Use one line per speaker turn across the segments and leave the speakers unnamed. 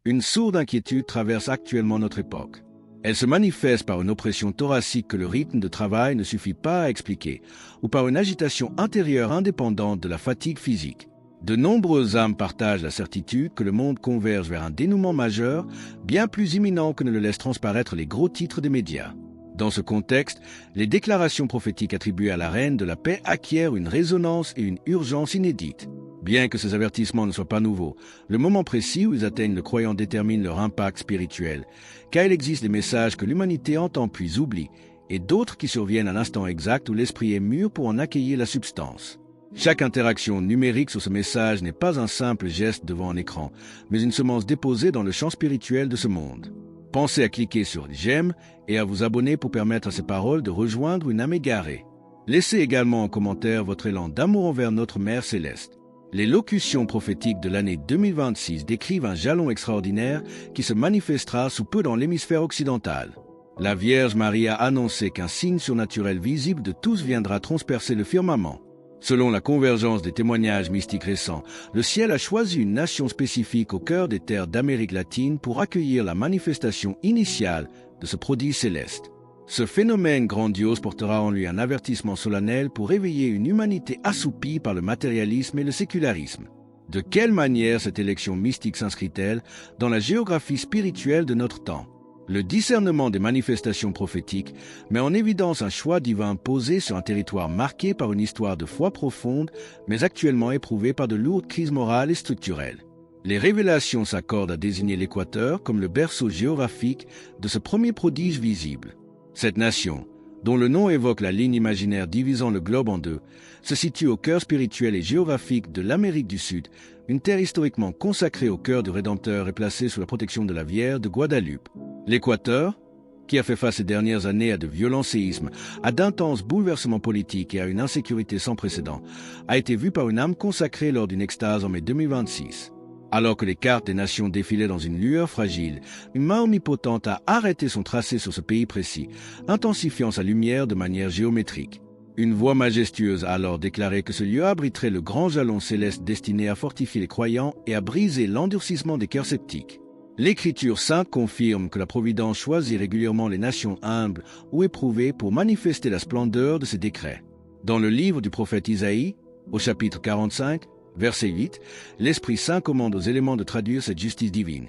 Une sourde inquiétude traverse actuellement notre époque. Elle se manifeste par une oppression thoracique que le rythme de travail ne suffit pas à expliquer, ou par une agitation intérieure indépendante de la fatigue physique. De nombreuses âmes partagent la certitude que le monde converge vers un dénouement majeur, bien plus imminent que ne le laissent transparaître les gros titres des médias. Dans ce contexte, les déclarations prophétiques attribuées à la reine de la paix acquièrent une résonance et une urgence inédites. Bien que ces avertissements ne soient pas nouveaux, le moment précis où ils atteignent le croyant détermine leur impact spirituel, car il existe des messages que l'humanité entend puis oublie, et d'autres qui surviennent à l'instant exact où l'esprit est mûr pour en accueillir la substance. Chaque interaction numérique sur ce message n'est pas un simple geste devant un écran, mais une semence déposée dans le champ spirituel de ce monde. Pensez à cliquer sur « J'aime » et à vous abonner pour permettre à ces paroles de rejoindre une âme égarée. Laissez également en commentaire votre élan d'amour envers notre Mère Céleste. Les locutions prophétiques de l'année 2026 décrivent un jalon extraordinaire qui se manifestera sous peu dans l'hémisphère occidental. La Vierge Marie a annoncé qu'un signe surnaturel visible de tous viendra transpercer le firmament. Selon la convergence des témoignages mystiques récents, le ciel a choisi une nation spécifique au cœur des terres d'Amérique latine pour accueillir la manifestation initiale de ce prodige céleste. Ce phénomène grandiose portera en lui un avertissement solennel pour réveiller une humanité assoupie par le matérialisme et le sécularisme. De quelle manière cette élection mystique s'inscrit-elle dans la géographie spirituelle de notre temps? Le discernement des manifestations prophétiques met en évidence un choix divin posé sur un territoire marqué par une histoire de foi profonde, mais actuellement éprouvé par de lourdes crises morales et structurelles. Les révélations s'accordent à désigner l'Équateur comme le berceau géographique de ce premier prodige visible. Cette nation, dont le nom évoque la ligne imaginaire divisant le globe en deux, se situe au cœur spirituel et géographique de l'Amérique du Sud, une terre historiquement consacrée au cœur du Rédempteur et placée sous la protection de la Vierge de Guadeloupe. L'Équateur, qui a fait face ces dernières années à de violents séismes, à d'intenses bouleversements politiques et à une insécurité sans précédent, a été vu par une âme consacrée lors d'une extase en mai 2026. Alors que les cartes des nations défilaient dans une lueur fragile, une main omnipotente a arrêté son tracé sur ce pays précis, intensifiant sa lumière de manière géométrique. Une voix majestueuse a alors déclaré que ce lieu abriterait le grand jalon céleste destiné à fortifier les croyants et à briser l'endurcissement des cœurs sceptiques. L'Écriture sainte confirme que la Providence choisit régulièrement les nations humbles ou éprouvées pour manifester la splendeur de ses décrets. Dans le livre du prophète Isaïe, au chapitre 45, verset 8, l'Esprit Saint commande aux éléments de traduire cette justice divine.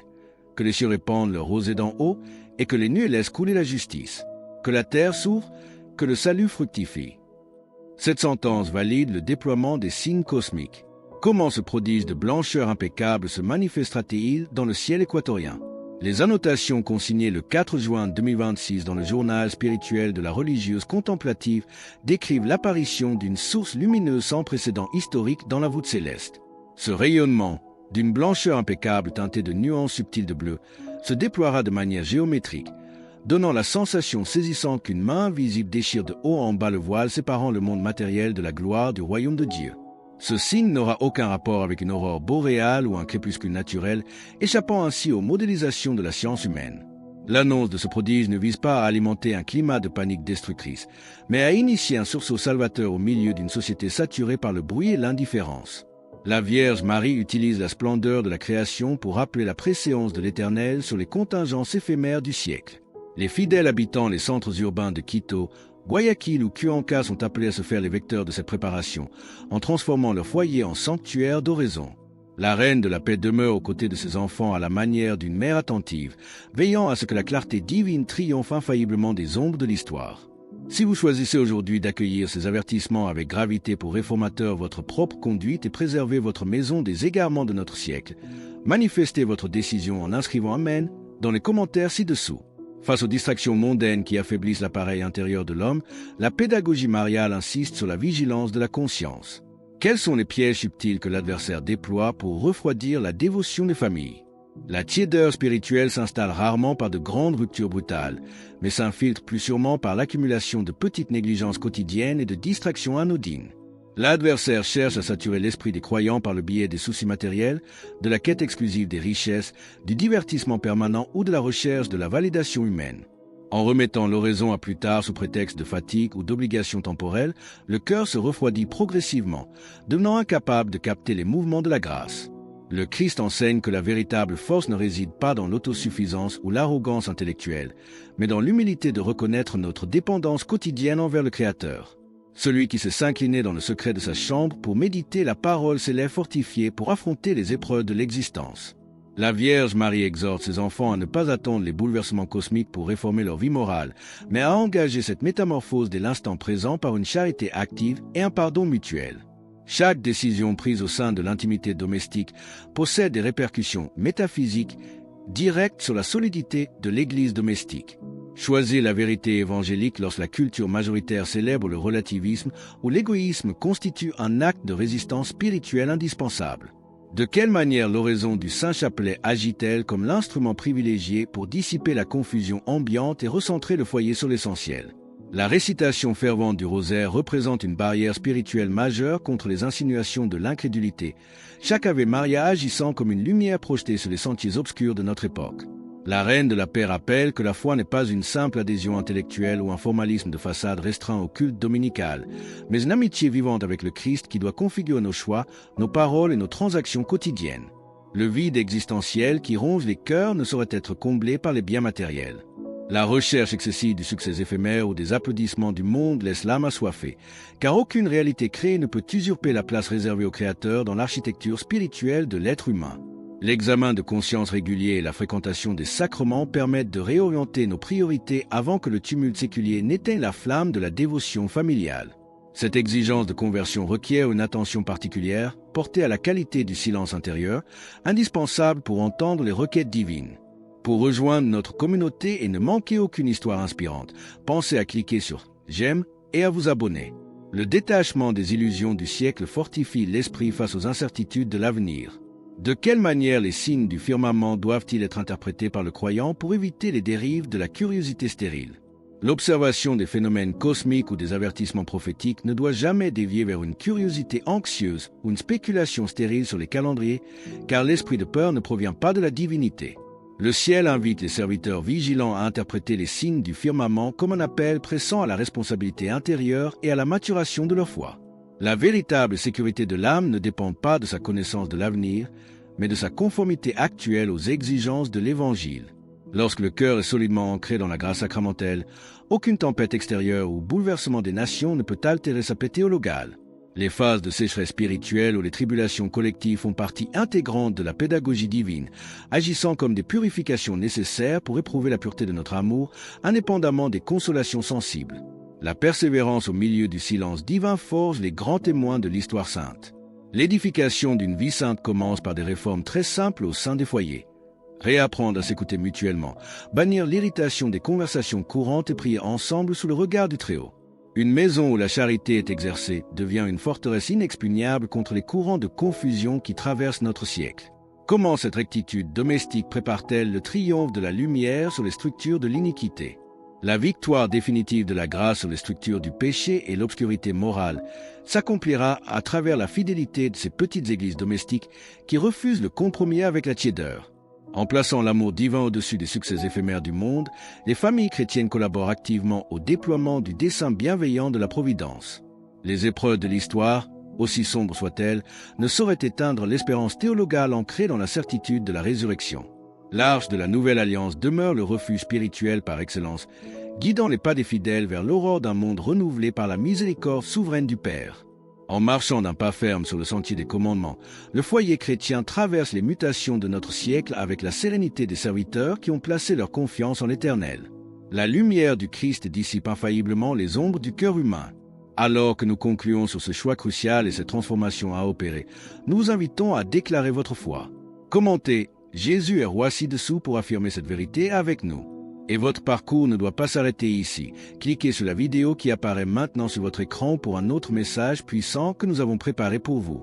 Que les cieux répandent leur rosée d'en haut et que les nuées laissent couler la justice. Que la terre s'ouvre, que le salut fructifie. Cette sentence valide le déploiement des signes cosmiques. Comment ce prodige de blancheur impeccable se manifestera-t-il dans le ciel équatorien? Les annotations consignées le 4 juin 2026 dans le journal spirituel de la religieuse contemplative décrivent l'apparition d'une source lumineuse sans précédent historique dans la voûte céleste. Ce rayonnement, d'une blancheur impeccable teintée de nuances subtiles de bleu, se déploiera de manière géométrique, donnant la sensation saisissante qu'une main invisible déchire de haut en bas le voile séparant le monde matériel de la gloire du royaume de Dieu. Ce signe n'aura aucun rapport avec une aurore boréale ou un crépuscule naturel, échappant ainsi aux modélisations de la science humaine. L'annonce de ce prodige ne vise pas à alimenter un climat de panique destructrice, mais à initier un sursaut salvateur au milieu d'une société saturée par le bruit et l'indifférence. La Vierge Marie utilise la splendeur de la création pour rappeler la préséance de l'Éternel sur les contingences éphémères du siècle. Les fidèles habitant les centres urbains de Quito, Guayaquil ou Cuenca sont appelés à se faire les vecteurs de cette préparation, en transformant leur foyer en sanctuaire d'oraison. La reine de la paix demeure aux côtés de ses enfants à la manière d'une mère attentive, veillant à ce que la clarté divine triomphe infailliblement des ombres de l'histoire. Si vous choisissez aujourd'hui d'accueillir ces avertissements avec gravité pour réformateur votre propre conduite et préserver votre maison des égarements de notre siècle, manifestez votre décision en inscrivant Amen dans les commentaires ci-dessous. Face aux distractions mondaines qui affaiblissent l'appareil intérieur de l'homme, la pédagogie mariale insiste sur la vigilance de la conscience. Quels sont les pièges subtils que l'adversaire déploie pour refroidir la dévotion des familles? La tiédeur spirituelle s'installe rarement par de grandes ruptures brutales, mais s'infiltre plus sûrement par l'accumulation de petites négligences quotidiennes et de distractions anodines. L'adversaire cherche à saturer l'esprit des croyants par le biais des soucis matériels, de la quête exclusive des richesses, du divertissement permanent ou de la recherche de la validation humaine. En remettant l'oraison à plus tard sous prétexte de fatigue ou d'obligation temporelle, le cœur se refroidit progressivement, devenant incapable de capter les mouvements de la grâce. Le Christ enseigne que la véritable force ne réside pas dans l'autosuffisance ou l'arrogance intellectuelle, mais dans l'humilité de reconnaître notre dépendance quotidienne envers le Créateur. Celui qui sait s'incliner dans le secret de sa chambre pour méditer la parole s'élève fortifié pour affronter les épreuves de l'existence. La Vierge Marie exhorte ses enfants à ne pas attendre les bouleversements cosmiques pour réformer leur vie morale, mais à engager cette métamorphose dès l'instant présent par une charité active et un pardon mutuel. Chaque décision prise au sein de l'intimité domestique possède des répercussions métaphysiques directes sur la solidité de l'Église domestique. Choisir la vérité évangélique lorsque la culture majoritaire célèbre le relativisme ou l'égoïsme constitue un acte de résistance spirituelle indispensable. De quelle manière l'oraison du Saint-Chapelet agit-elle comme l'instrument privilégié pour dissiper la confusion ambiante et recentrer le foyer sur l'essentiel? La récitation fervente du rosaire représente une barrière spirituelle majeure contre les insinuations de l'incrédulité, chaque Ave Maria agissant comme une lumière projetée sur les sentiers obscurs de notre époque. La Reine de la Paix rappelle que la foi n'est pas une simple adhésion intellectuelle ou un formalisme de façade restreint au culte dominical, mais une amitié vivante avec le Christ qui doit configurer nos choix, nos paroles et nos transactions quotidiennes. Le vide existentiel qui ronge les cœurs ne saurait être comblé par les biens matériels. La recherche excessive du succès éphémère ou des applaudissements du monde laisse l'âme assoiffée, car aucune réalité créée ne peut usurper la place réservée au Créateur dans l'architecture spirituelle de l'être humain. L'examen de conscience régulier et la fréquentation des sacrements permettent de réorienter nos priorités avant que le tumulte séculier n'éteigne la flamme de la dévotion familiale. Cette exigence de conversion requiert une attention particulière, portée à la qualité du silence intérieur, indispensable pour entendre les requêtes divines. Pour rejoindre notre communauté et ne manquer aucune histoire inspirante, pensez à cliquer sur « J'aime » et à vous abonner. Le détachement des illusions du siècle fortifie l'esprit face aux incertitudes de l'avenir. De quelle manière les signes du firmament doivent-ils être interprétés par le croyant pour éviter les dérives de la curiosité stérile? L'observation des phénomènes cosmiques ou des avertissements prophétiques ne doit jamais dévier vers une curiosité anxieuse ou une spéculation stérile sur les calendriers, car l'esprit de peur ne provient pas de la divinité. Le ciel invite les serviteurs vigilants à interpréter les signes du firmament comme un appel pressant à la responsabilité intérieure et à la maturation de leur foi. La véritable sécurité de l'âme ne dépend pas de sa connaissance de l'avenir, mais de sa conformité actuelle aux exigences de l'Évangile. Lorsque le cœur est solidement ancré dans la grâce sacramentelle, aucune tempête extérieure ou bouleversement des nations ne peut altérer sa paix théologale. Les phases de sécheresse spirituelle ou les tribulations collectives font partie intégrante de la pédagogie divine, agissant comme des purifications nécessaires pour éprouver la pureté de notre amour, indépendamment des consolations sensibles. La persévérance au milieu du silence divin forge les grands témoins de l'histoire sainte. L'édification d'une vie sainte commence par des réformes très simples au sein des foyers. Réapprendre à s'écouter mutuellement, bannir l'irritation des conversations courantes et prier ensemble sous le regard du Très-Haut. Une maison où la charité est exercée devient une forteresse inexpugnable contre les courants de confusion qui traversent notre siècle. Comment cette rectitude domestique prépare-t-elle le triomphe de la lumière sur les structures de l'iniquité? La victoire définitive de la grâce sur les structures du péché et l'obscurité morale s'accomplira à travers la fidélité de ces petites églises domestiques qui refusent le compromis avec la tiédeur. En plaçant l'amour divin au-dessus des succès éphémères du monde, les familles chrétiennes collaborent activement au déploiement du dessein bienveillant de la Providence. Les épreuves de l'histoire, aussi sombres soient-elles, ne sauraient éteindre l'espérance théologale ancrée dans la certitude de la résurrection. L'arche de la Nouvelle Alliance demeure le refuge spirituel par excellence, guidant les pas des fidèles vers l'aurore d'un monde renouvelé par la miséricorde souveraine du Père. En marchant d'un pas ferme sur le sentier des commandements, le foyer chrétien traverse les mutations de notre siècle avec la sérénité des serviteurs qui ont placé leur confiance en l'Éternel. La lumière du Christ dissipe infailliblement les ombres du cœur humain. Alors que nous concluons sur ce choix crucial et cette transformation à opérer, nous vous invitons à déclarer votre foi. Commentez « Jésus est roi ci-dessous » pour affirmer cette vérité avec nous. Et votre parcours ne doit pas s'arrêter ici. Cliquez sur la vidéo qui apparaît maintenant sur votre écran pour un autre message puissant que nous avons préparé pour vous.